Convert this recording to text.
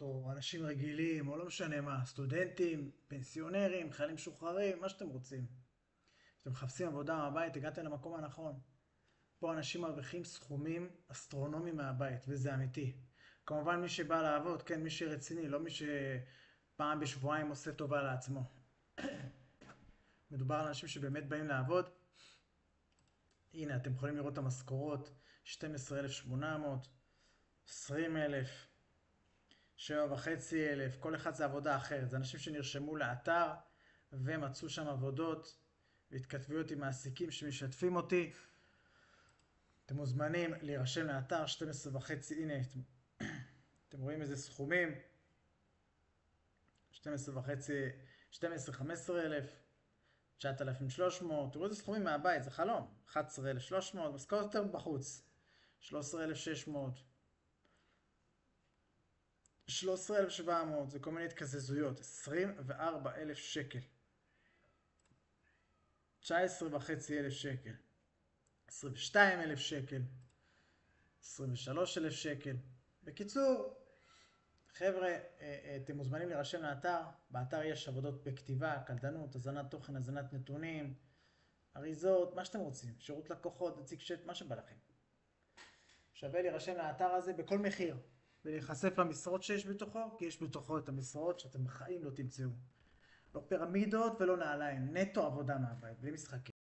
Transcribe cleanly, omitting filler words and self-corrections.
או אנשים רגילים, או לא משנה מה, סטודנטים, פנסיונרים, חיילים משוחררים, מה שאתם רוצים. אתם מחפשים עבודה מהבית, הגעתם למקום הנכון. פה אנשים מרוויחים סכומים אסטרונומיים מהבית, וזה אמיתי. כמובן מי שבא לעבוד, כן, מי שרציני, לא מי שפעם בשבועיים עושה טובה לעצמו. מדובר על אנשים שבאמת באים לעבוד. הנה, אתם יכולים לראות את המשכורות, 12,800, 20,000, 7,500, כל אחד זה עבודה אחרת. זה אנשים שנרשמו לאתר ומצאו שם עבודות והתכתבויות עם מעסיקים שמשתפים אותי. אתם מוזמנים להירשם לאתר 12,500, הנה, אתם רואים איזה סכומים, 12,500, 12,15,000, 9,300, תראו איזה סכומים מהבית, זה חלום, 11,300, משכורת יותר בחוץ, 13,600, 13,700, זה כל מיני התקזזויות, 24,000 שקל, 19,500 שקל, 22,000 שקל, 23,000 שקל. בקיצור, חבר'ה, אתם מוזמנים להירשם לאתר. באתר יש עבודות בכתיבה, קלדנות, הזנת תוכן, הזנת נתונים, אריזות, מה שאתם רוצים, שירות לקוחות, נציג שט, מה שבא לכם. שווה להירשם לאתר הזה בכל מחיר, ולהיחשף למשרות שיש בתוכו, כי יש בתוכו את המשרות שאתם בחיים לא תמצאו. לא פירמידות ולא נעליים, נטו עבודה מהבית, בלי משחקים.